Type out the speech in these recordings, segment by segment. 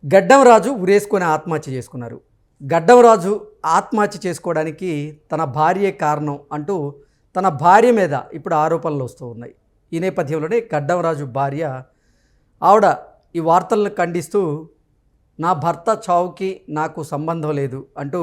గడ్డం రాజు ఉరేసుకొని ఆత్మహత్య చేసుకున్నారు. గడ్డం రాజు ఆత్మహత్య చేసుకోవడానికి తన భార్యే కారణం అంటూ తన భార్య మీద ఇప్పుడు ఆరోపణలు వస్తూ ఉన్నాయి. ఈ నేపథ్యంలోనే గడ్డం రాజు భార్య ఆవిడ ఈ వార్తలను ఖండిస్తూ నా భర్త చావుకి నాకు సంబంధం లేదు అంటూ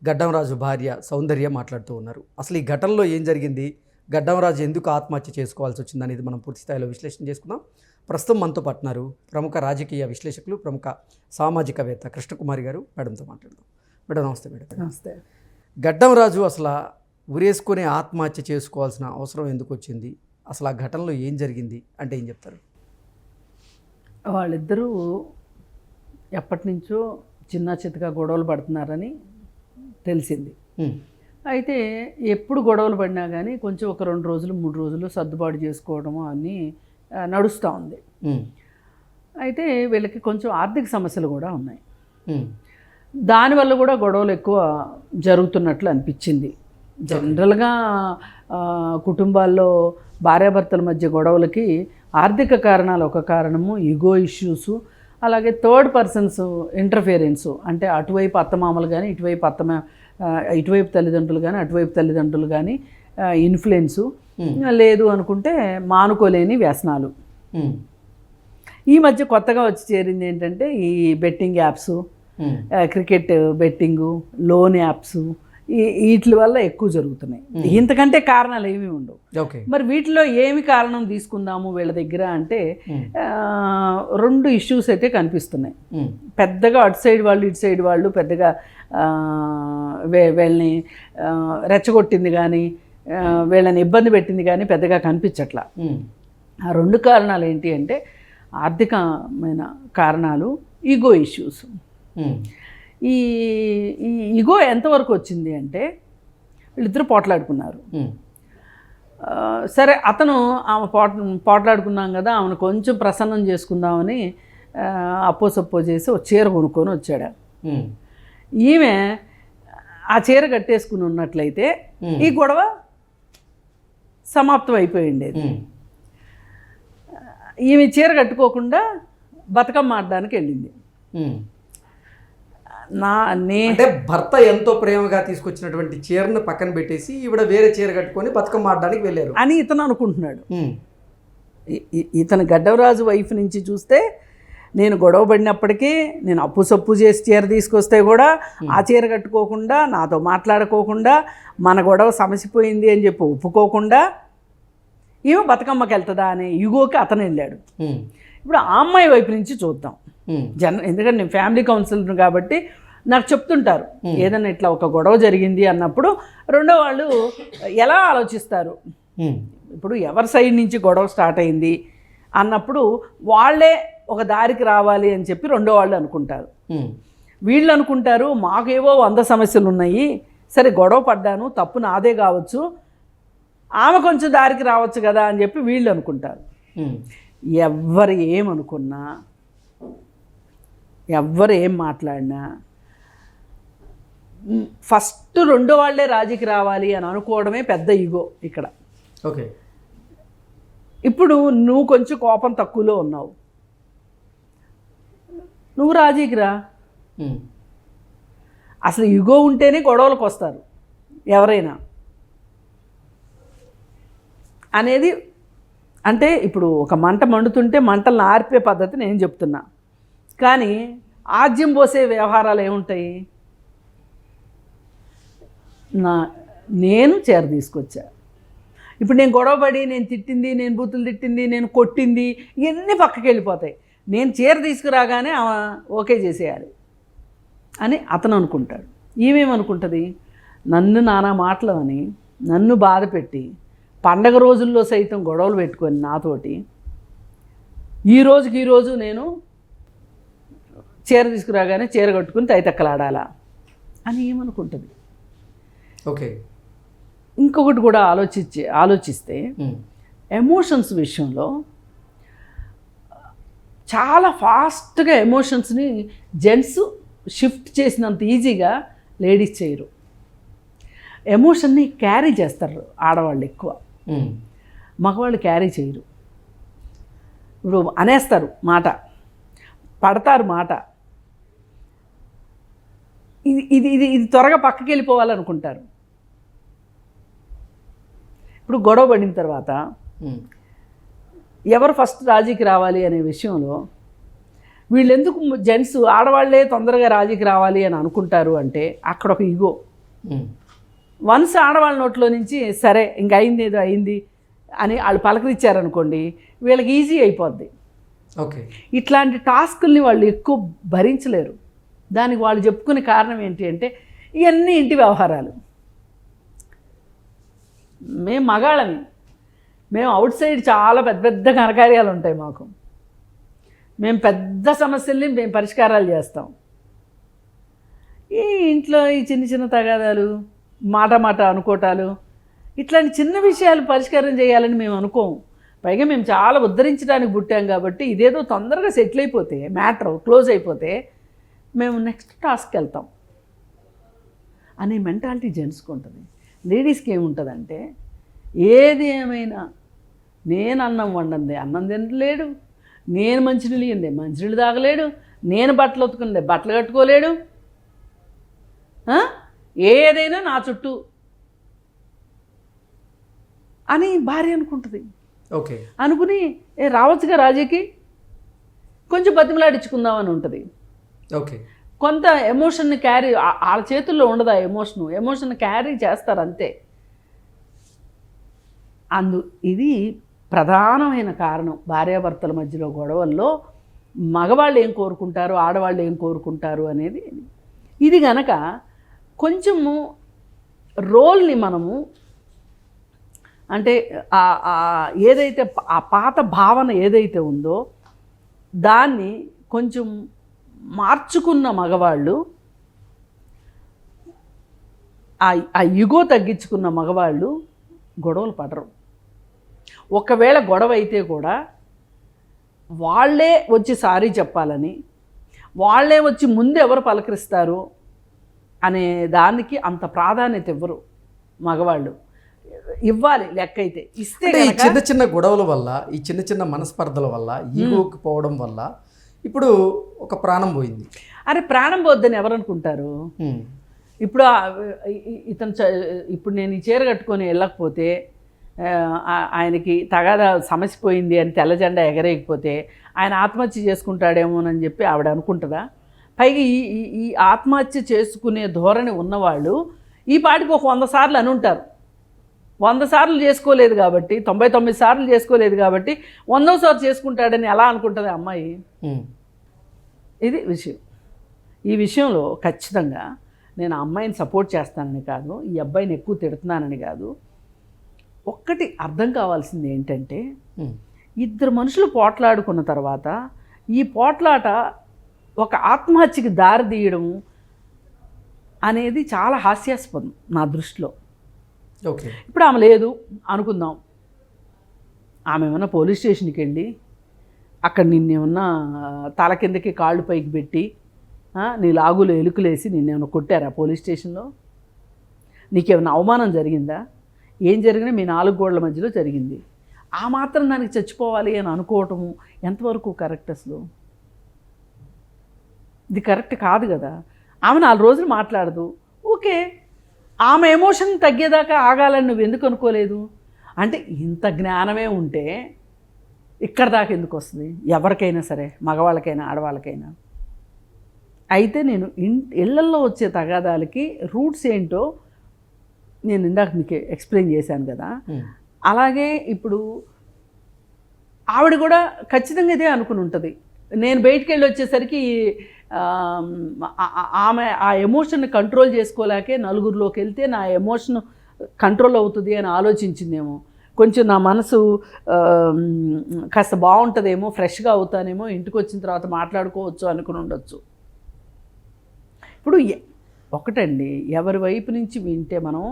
గడ్డం రాజు భార్య సౌందర్య మాట్లాడుతూ ఉన్నారు. అసలు ఈ ఘటనలో ఏం జరిగింది, గడ్డం రాజు ఎందుకు ఆత్మహత్య చేసుకోవాల్సి వచ్చింది అనేది మనం పూర్తి స్థాయిలో విశ్లేషణ చేసుకుందాం. ప్రస్తుతం మనతో పట్టినారు ప్రముఖ రాజకీయ విశ్లేషకులు, ప్రముఖ సామాజికవేత్త కృష్ణకుమారి గారు. మేడంతో మాట్లాడదాం. మేడం నమస్తే. మేడం నమస్తే. గడ్డం రాజు అసలు ఉరేసుకొని ఆత్మహత్య చేసుకోవాల్సిన అవసరం ఎందుకు వచ్చింది, అసలు ఆ ఘటనలో ఏం జరిగింది అంటే ఏం చెప్తారు? వాళ్ళిద్దరూ ఎప్పటి నుంచో చిన్న చితగా గొడవలు పడుతున్నారని తెలిసింది. అయితే ఎప్పుడు గొడవలు పడినా కానీ కొంచెం ఒక 2 రోజులు 3 రోజులు సర్దుబాటు చేసుకోవడము అని నడుస్తూ ఉంది. అయితే వీళ్ళకి కొంచెం ఆర్థిక సమస్యలు కూడా ఉన్నాయి. దానివల్ల కూడా గొడవలు ఎక్కువ జరుగుతున్నట్లు అనిపించింది. జనరల్గా కుటుంబాల్లో భార్యాభర్తల మధ్య గొడవలకి ఆర్థిక కారణాలు ఒక కారణము, ఈగో ఇష్యూసు, అలాగే థర్డ్ పర్సన్స్ ఇంటర్ఫియరెన్సు, అంటే అటువైపు అత్తమామలు కానీ ఇటువైపు తల్లిదండ్రులు కానీ అటువైపు తల్లిదండ్రులు కానీ ఇన్ఫ్లుయెన్సు, లేదు అనుకుంటే మానుకోలేని వ్యసనాలు. ఈ మధ్య కొత్తగా వచ్చి చేరింది ఏంటంటే ఈ betting apps, cricket betting, loan apps, వీటి వల్ల ఎక్కువ జరుగుతున్నాయి. ఇంతకంటే కారణాలు ఏమీ ఉండవు. మరి వీటిలో ఏమి కారణం తీసుకుందాము వీళ్ళ దగ్గర అంటే 2 ఇష్యూస్ అయితే కనిపిస్తున్నాయి. పెద్దగా అటు సైడ్ వాళ్ళు ఇటు సైడ్ వాళ్ళు పెద్దగా వీళ్ళని రెచ్చగొట్టింది కానీ వీళ్ళని ఇబ్బంది పెట్టింది కానీ పెద్దగా కనిపించట్లా. ఆ 2 కారణాలు ఏంటి అంటే ఆర్థికమైన కారణాలు, ఈగో ఇష్యూస్. ఈ ఈగో ఎంతవరకు వచ్చింది అంటే వీళ్ళిద్దరూ పోట్లాడుకున్నారు. సరే అతను ఆమె పోట్లాడుకున్నాం కదా, ఆమెను కొంచెం ప్రసన్నం చేసుకుందామని అప్పో చేసి ఒక చీర కొనుక్కొని వచ్చాడు. ఈమె ఆ చీర కట్టేసుకుని ఉన్నట్లయితే ఈ గొడవ సమాప్తం అయిపోయిండేది. ఈమె చీర కట్టుకోకుండా బతుకమ్మ ఆడడానికి వెళ్ళింది. అంటే భర్త ఎంతో ప్రేమగా తీసుకొచ్చినటువంటి చీరను పక్కన పెట్టేసి ఈవిడ వేరే చీర కట్టుకొని బతుకమ్మ ఆడడానికి వెళ్ళారు అని ఇతను అనుకుంటున్నాడు. ఇతను గడ్డవరాజు వైఫ్ నుంచి చూస్తే నేను గొడవ పడినప్పటికీ నేను అప్పు సప్పు చేసి చీర తీసుకొస్తే కూడా ఆ చీర కట్టుకోకుండా, నాతో మాట్లాడుకోకుండా, మన గొడవ సమసిపోయింది అని చెప్పి ఒప్పుకోకుండా ఈమె బతుకమ్మకి వెళ్తుందా అనే ఈగోకి అతను వెళ్ళాడు. ఇప్పుడు ఆ అమ్మాయి వైపు నుంచి చూద్దాం. ఎందుకంటే నేను ఫ్యామిలీ కౌన్సిలర్ కాబట్టి నాకు చెప్తుంటారు, ఏదైనా ఇట్లా ఒక గొడవ జరిగింది అన్నప్పుడు రెండో వాళ్ళు ఎలా ఆలోచిస్తారు. ఇప్పుడు ఎవరి సైడ్ నుంచి గొడవ స్టార్ట్ అయింది అన్నప్పుడు వాళ్ళే ఒక దారికి రావాలి అని చెప్పి రెండో వాళ్ళు అనుకుంటారు. వీళ్ళు అనుకుంటారు మాకేవో 100 సమస్యలు ఉన్నాయి, సరే గొడవ పడ్డాను, తప్పు నాదే కావచ్చు, ఆమె కొంచెం దారికి రావచ్చు కదా అని చెప్పి వీళ్ళు అనుకుంటారు. ఎవ్వరు ఏమనుకున్నా, ఎవ్వరు ఏం మాట్లాడినా ఫస్ట్ రెండో వాళ్ళే రాజీకి రావాలి అని అనుకోవడమే పెద్ద ఈగో ఇక్కడ. ఓకే, ఇప్పుడు నువ్వు కొంచెం కోపం తక్కువలో ఉన్నావు, నువ్వు రాజీకి రా. అసలు ఈగో ఉంటేనే గొడవలకు వస్తారు ఎవరైనా అనేది. అంటే ఇప్పుడు ఒక మంట మండుతుంటే మంటలను ఆర్పే పద్ధతి నేను చెప్తున్నా, కానీ ఆజ్యం పోసే వ్యవహారాలు ఏముంటాయి? నేను చీర తీసుకొచ్చా, ఇప్పుడు నేను గొడవపడి, నేను తిట్టింది, నేను బూతులు తిట్టింది, నేను కొట్టింది, ఇవన్నీ పక్కకి వెళ్ళిపోతాయి. నేను చీర తీసుకురాగానే ఓకే చేసేయాలి అని అతను అనుకుంటాడు. ఈమెమనుకుంటుంది, నన్ను నానా మాటలు అని నన్ను బాధ పెట్టి పండగ రోజుల్లో సైతం గొడవలు పెట్టుకొని నాతోటి ఈరోజు నేను చీర తీసుకురాగానే చీర కట్టుకుని తైతక్కలాడాలా అని ఏమనుకుంటుంది. ఓకే, ఇంకొకటి కూడా ఆలోచిస్తే ఎమోషన్స్ విషయంలో చాలా ఫాస్ట్గా ఎమోషన్స్ని జెంట్స్ షిఫ్ట్ చేసినంత ఈజీగా లేడీస్ చేయరు. ఎమోషన్ని క్యారీ చేస్తారు ఆడవాళ్ళు ఎక్కువ, మగవాళ్ళు క్యారీ చేయరు. ఇప్పుడు అనేస్తారు మాట, పడతారు మాట, ఇది ఇది ఇది ఇది త్వరగా పక్కకి వెళ్ళిపోవాలనుకుంటారు. ఇప్పుడు గొడవ పడిన తర్వాత ఎవరు ఫస్ట్ రాజీకి రావాలి అనే విషయంలో వీళ్ళెందుకు జెంట్స్ ఆడవాళ్లే తొందరగా రాజీకి రావాలి అని అనుకుంటారు అంటే అక్కడ ఒక ఈగో. వన్స్ ఆడవాళ్ళ నోట్లో నుంచి సరే ఇంక అయింది ఏదో అయింది అని వాళ్ళు పలకరించారనుకోండి, వీళ్ళకి ఈజీ అయిపోద్ది. ఓకే, ఇట్లాంటి టాస్కుల్ని వాళ్ళు ఎక్కువ భరించలేరు. దానికి వాళ్ళు చెప్పుకునే కారణం ఏంటి అంటే ఇవన్నీ ఇంటి వ్యవహారాలు. మేము మగాళ్ళని, మేము అవుట్ సైడ్ చాలా పెద్ద పెద్ద ఘనకార్యాలు ఉంటాయి మాకు. మేము పెద్ద సమస్యల్ని మేము పరిష్కారాలు చేస్తాం. ఈ ఇంట్లో ఈ చిన్న చిన్న తగాదాలు, మాట మాట అనుకోటాలు, ఇట్లాంటి చిన్న విషయాలు పరిష్కారం చేయాలని మేము అనుకోము. పైగా మేము చాలా ఉద్ధరించడానికి పుట్టాం కాబట్టి ఇదేదో తొందరగా సెటిల్ అయిపోతే, మ్యాటర్ క్లోజ్ అయిపోతే మేము నెక్స్ట్ టాస్క్కి వెళ్తాం అనే మెంటాలిటీ జెంట్స్కి ఉంటుంది. లేడీస్కి ఏముంటుందంటే ఏది ఏమైనా నేను అన్నం వండంది అన్నం తినలేడు, నేను మంచినీళ్ళు ఇయ్యండి మంచినీళ్ళు తాగలేడు, నేను బట్టలు ఉతుకుండే బట్టలు కట్టుకోలేడు, ఏదైనా నా చుట్టూ అని భార్య అనుకుంటుంది. ఓకే, అనుకుని రావచ్చుగా రాజీకి, కొంచెం బతిమలాడించుకుందామని ఉంటుంది. ఓకే, కొంత ఎమోషన్ని క్యారీ, వాళ్ళ చేతుల్లో ఉండదు ఆ ఎమోషన్ క్యారీ చేస్తారు అంతే. ఇది ప్రధానమైన కారణం భార్యాభర్తల మధ్యలో గొడవల్లో. మగవాళ్ళు ఏం కోరుకుంటారు, ఆడవాళ్ళు ఏం కోరుకుంటారు అనేది. ఇది గనక కొంచెము రోల్ని మనము అంటే ఏదైతే ఆ పాత భావన ఏదైతే ఉందో దాన్ని కొంచెం మార్చుకున్న మగవాళ్ళు, ఆ ఇగో తగ్గించుకున్న మగవాళ్ళు గొడవలు పడరు. ఒకవేళ గొడవ అయితే కూడా వాళ్ళే వచ్చి సారీ చెప్పాలని, వాళ్ళే వచ్చి ముందు ఎవరు పలకరిస్తారు అనే దానికి అంత ప్రాధాన్యత ఇవ్వరు మగవాళ్ళు. ఇవ్వాలి లెక్క అయితే ఇస్తే. ఈ చిన్న చిన్న గొడవల వల్ల, ఈ చిన్న చిన్న మనస్పర్ధల వల్ల, ఈగోకి పోవడం వల్ల ఇప్పుడు ఒక ప్రాణం పోయింది. అరే ప్రాణం పోద్దని ఎవరు అనుకుంటారు? ఇప్పుడు ఇప్పుడు నేను ఈ చీర కట్టుకొని వెళ్ళకపోతే, ఆయనకి తగాదా సమస్య పోయింది అని తెల్ల జెండా ఎగరేయకపోతే ఆయన ఆత్మహత్య చేసుకుంటాడేమోనని చెప్పి ఆవిడ అనుకుంటుందా? పైగా ఈ ఆత్మహత్య చేసుకునే ధోరణి ఉన్నవాళ్ళు ఈ పాటికి ఒక 100 సార్లు అని ఉంటారు. 100 సార్లు చేసుకోలేదు కాబట్టి, 99 సార్లు చేసుకోలేదు కాబట్టి 100వ సార్లు చేసుకుంటాడని ఎలా అనుకుంటుంది అమ్మాయి? ఇది విషయం. ఈ విషయంలో ఖచ్చితంగా నేను ఆ అమ్మాయిని సపోర్ట్ చేస్తానని కాదు, ఈ అబ్బాయిని ఎక్కువ తిడుతున్నానని కాదు. ఒక్కటి అర్థం కావాల్సింది ఏంటంటే, ఇద్దరు మనుషులు పోట్లాడుకున్న తర్వాత ఈ పోట్లాట ఒక ఆత్మహత్యకి దారి తీయడం అనేది చాలా హాస్యాస్పదం నా దృష్టిలో. ఓకే, ఇప్పుడు ఆమె లేదు అనుకుందాం, ఆమె ఏమన్నా పోలీస్ స్టేషన్కి వెళ్ళి అక్కడ నిన్నేమన్నా తల కిందకి కాళ్ళు పైకి పెట్టి నీ లాగులు ఎలుకలేసి నిన్నేమన్నా కొట్టారా పోలీస్ స్టేషన్లో? నీకేమైనా అవమానం జరిగిందా? ఏం జరిగినా మీ 4 గోడల మధ్యలో జరిగింది. ఆ మాత్రం దానికి చచ్చిపోవాలి అని అనుకోవటము ఎంతవరకు కరెక్ట్? అసలు ఇది కరెక్ట్ కాదు కదా. ఆమె 4 రోజులు మాట్లాడదు, ఓకే, ఆమె ఎమోషన్ తగ్గేదాకా ఆగాలని నువ్వు ఎందుకు అనుకోలేదు? అంటే ఇంత జ్ఞానమే ఉంటే ఇక్కడ దాకా ఎందుకు వస్తుంది ఎవరికైనా సరే, మగవాళ్ళకైనా ఆడవాళ్ళకైనా? అయితే నేను ఇళ్లల్లో వచ్చే తగాదాలకి రూట్స్ ఏంటో నేను ఇందాక మీకు ఎక్స్ప్లెయిన్ చేశాను కదా. అలాగే ఇప్పుడు ఆవిడ కూడా ఖచ్చితంగా ఇదే అనుకుని ఉంటుంది. నేను బయటికి వెళ్ళి వచ్చేసరికి ఆమె ఆ ఎమోషన్ని కంట్రోల్ చేసుకోలేకే నలుగురిలోకి వెళ్తే నా ఎమోషన్ కంట్రోల్ అవుతుంది అని ఆలోచించిందేమో. కొంచెం నా మనసు కాస్త బాగుంటుందేమో, ఫ్రెష్గా అవుతానేమో, ఇంటికి వచ్చిన తర్వాత మాట్లాడుకోవచ్చు అనుకుని ఉండొచ్చు. ఇప్పుడు ఒకటండి, ఎవరి వైపు నుంచి వింటే మనం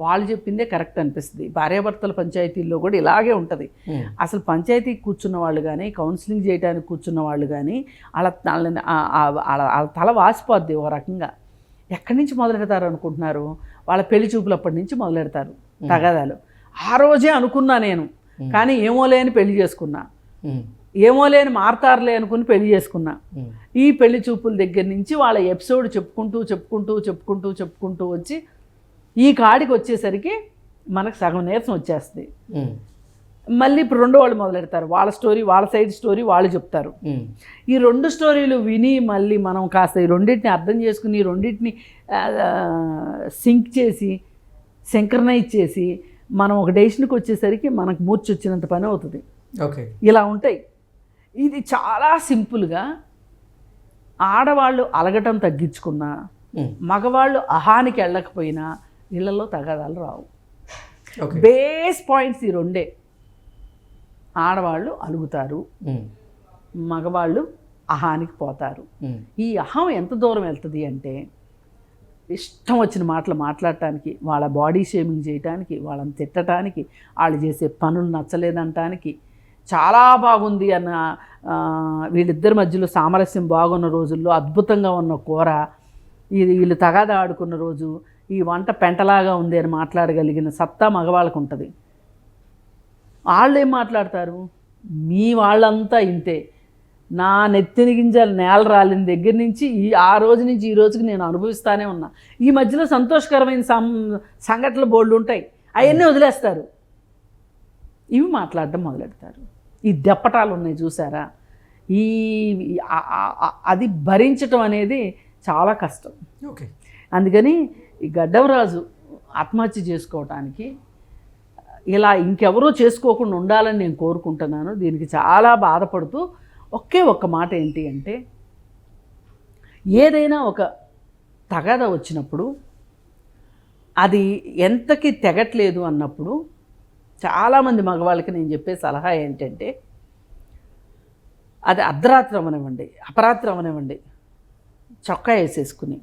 వాళ్ళు చెప్పిందే కరెక్ట్ అనిపిస్తుంది. భార్యాభర్తల పంచాయతీల్లో కూడా ఇలాగే ఉంటుంది. అసలు పంచాయతీకి కూర్చున్న వాళ్ళు కానీ, కౌన్సిలింగ్ చేయడానికి కూర్చున్న వాళ్ళు కానీ వాళ్ళ తల వాసిపోద్ది ఓ రకంగా. ఎక్కడి నుంచి మొదలెడతారు అనుకుంటున్నారు? వాళ్ళ పెళ్లి చూపులప్పటి నుంచి మొదలెడతారు తగాదాలు. ఆ రోజే అనుకున్నా నేను, కానీ ఏమో లేని పెళ్లి చేసుకున్నా. ఏమో లేని మారతారులే అనుకుని పెళ్లి చేసుకున్నా. ఈ పెళ్లి చూపుల దగ్గర నుంచి వాళ్ళ ఎపిసోడ్ చెప్పుకుంటూ వచ్చి ఈ కాడికి వచ్చేసరికి మనకు సగం నీరసం వచ్చేస్తుంది. మళ్ళీ ఇప్పుడు రెండో వాళ్ళు మొదలెడతారు, వాళ్ళ స్టోరీ, వాళ్ళ సైడ్ స్టోరీ వాళ్ళు చెప్తారు. ఈ రెండు స్టోరీలు విని మళ్ళీ మనం కాస్త ఈ రెండింటిని అర్థం చేసుకుని ఈ రెండింటిని సింక్ చేసి సింక్రనైజ్ చేసి మనం ఒక డెసిషన్కి వచ్చేసరికి మనకు మూర్చి వచ్చినంత పని అవుతుంది. ఓకే, ఇలా ఉంటాయి. ఇది చాలా సింపుల్గా ఆడవాళ్ళు అలగటం తగ్గించుకున్నా, మగవాళ్ళు అహానికి వెళ్ళకపోయినా ఇళ్లలో తగాదాలు రావు. బేస్ పాయింట్స్ ఈ రెండే. ఆడవాళ్ళు అలుగుతారు, మగవాళ్ళు అహానికి పోతారు. ఈ అహం ఎంత దూరం వెళ్తుంది అంటే ఇష్టం వచ్చిన మాటలు మాట్లాడటానికి, వాళ్ళ బాడీ షేమింగ్ చేయటానికి, వాళ్ళని తిట్టడానికి, వాళ్ళు చేసే పనులు నచ్చలేదంటానికి, చాలా బాగుంది అన్న వీళ్ళిద్దరి మధ్యలో సామరస్యం బాగున్న రోజుల్లో అద్భుతంగా ఉన్న కూర, ఇది వీళ్ళు తగాదా ఆడుకున్న రోజు ఈ వంట పెంటలాగా ఉంది అని మాట్లాడగలిగిన సత్తా మగవాళ్ళకు ఉంటుంది. వాళ్ళు ఏం మాట్లాడతారు, మీ వాళ్ళంతా ఇంతే, నా నెత్తిని గింజలు నేల రాలిన దగ్గర నుంచి ఆ రోజు నుంచి ఈ రోజుకి నేను అనుభవిస్తానే ఉన్నా. ఈ మధ్యలో సంతోషకరమైన సంఘటనలు బోల్డ్ ఉంటాయి, అవన్నీ వదిలేస్తారు, ఇవి మాట్లాడడం మొదలెడతారు. ఈ దెప్పటాలు ఉన్నాయి చూసారా, అది భరించటం అనేది చాలా కష్టం. ఓకే, అందుకని ఈ గడ్డవరాజు ఆత్మహత్య చేసుకోవటానికి ఇలా ఇంకెవరూ చేసుకోకుండా ఉండాలని నేను కోరుకుంటున్నాను. దీనికి చాలా బాధపడుతూ ఒక్క మాట ఏంటి అంటే, ఏదైనా ఒక తగాద వచ్చినప్పుడు అది ఎంతకి తెగట్లేదు అన్నప్పుడు చాలామంది మగవాళ్ళకి నేను చెప్పే సలహా ఏంటంటే, అది అర్ధరాత్రి అవనివ్వండి, అపరాత్రి అవనివ్వండి, చొక్కా వేసేసుకుని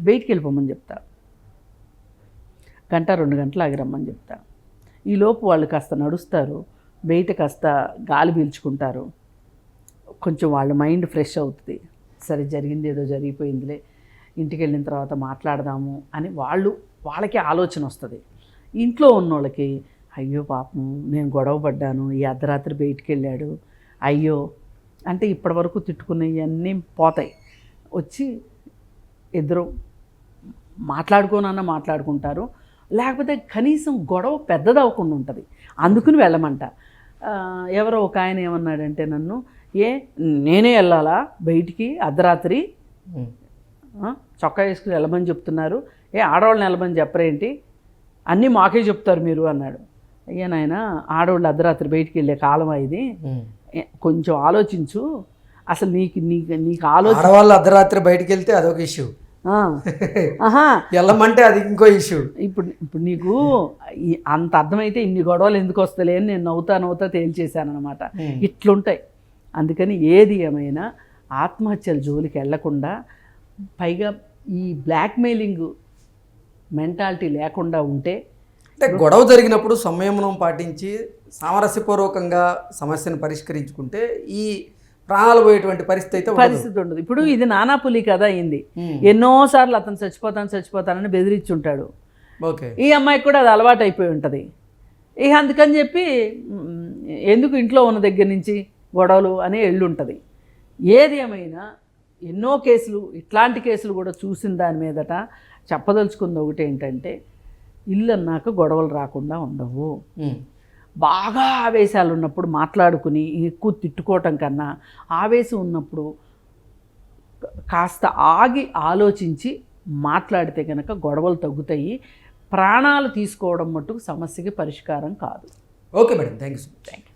బయటికి వెళ్ళిపోమని చెప్తా. 1-2 గంటలు ఆగి రమ్మని చెప్తా. ఈలోపు వాళ్ళు కాస్త నడుస్తారు, బయట కాస్త గాలి పీల్చుకుంటారు, కొంచెం వాళ్ళ మైండ్ ఫ్రెష్ అవుతుంది. సరే జరిగింది ఏదో జరిగిపోయిందిలే, ఇంటికి వెళ్ళిన తర్వాత మాట్లాడదాము అని వాళ్ళకి ఆలోచన వస్తుంది. ఇంట్లో ఉన్నోళ్ళకి అయ్యో పాపం నేను గొడవ పడ్డాను, ఈ అర్ధరాత్రి బయటికి వెళ్ళాడు, అయ్యో అంటే ఇప్పటివరకు తిట్టుకున్నవన్నీ పోతాయి. వచ్చి ఇద్దరు మాట్లాడుకుంటారు, లేకపోతే కనీసం గొడవ పెద్దదవ్వకుండా ఉంటుంది. అందుకుని వెళ్ళమంట. ఎవరో ఒక ఆయన ఏమన్నాడంటే నన్ను, నేనే వెళ్ళాలా బయటికి అర్ధరాత్రి, చొక్కా వేసుకుని వెళ్ళమని చెప్తున్నారు, ఆడవాళ్ళని వెళ్ళమని చెప్పరేంటి, అన్నీ మాకే చెప్తారు మీరు అన్నాడు. అయ్యా నాయన, ఆడవాళ్ళు అర్ధరాత్రి బయటికి వెళ్ళే కాలం ఇది, కొంచెం ఆలోచించు. అసలు నీకు ఆడవాళ్ళు అర్ధరాత్రి బయటికి వెళ్తే అదొక ఇష్యూ, వెళ్ళమంటే అది ఇంకో ఇష్యూ. ఇప్పుడు నీకు అంత అర్థమైతే ఇన్ని గొడవలు ఎందుకు వస్తలే అని నేను నవ్వుతా తేల్చేశాను అనమాట. ఇట్లుంటాయి. అందుకని ఏది ఏమైనా ఆత్మహత్యల జోలికి వెళ్లకుండా, పైగా ఈ బ్లాక్మెయిలింగ్ మెంటాలిటీ లేకుండా ఉంటే, అంటే గొడవ జరిగినప్పుడు సంయమనం పాటించి సామరస్యపూర్వకంగా సమస్యను పరిష్కరించుకుంటే ఈ ప్రాణాలు పోయేటువంటి పరిస్థితి ఉండదు. ఇప్పుడు ఇది నానాపులి కదా అయింది. ఎన్నోసార్లు అతను చచ్చిపోతానని బెదిరించుంటాడు. ఓకే, ఈ అమ్మాయికి కూడా అది అలవాటు అయిపోయి ఉంటుంది. ఇక అందుకని చెప్పి ఎందుకు ఇంట్లో ఉన్న దగ్గర నుంచి గొడవలు అనే ఎళ్ళుంటుంది. ఏది ఏమైనా ఎన్నో కేసులు, ఇట్లాంటి కేసులు కూడా చూసిన దాని మీదట చెప్పదలుచుకుంది ఒకటి ఏంటంటే, ఇల్లు అన్నాక గొడవలు రాకుండా ఉండవు. బాగా ఆవేశాలు ఉన్నప్పుడు మాట్లాడుకుని ఎక్కువ తిట్టుకోవటం కన్నా, ఆవేశం ఉన్నప్పుడు కాస్త ఆగి ఆలోచించి మాట్లాడితే కనుక గొడవలు తగ్గుతాయి. ప్రాణాలు తీసుకోవడం మట్టుకు సమస్యకి పరిష్కారం కాదు. Okay madam, thank you.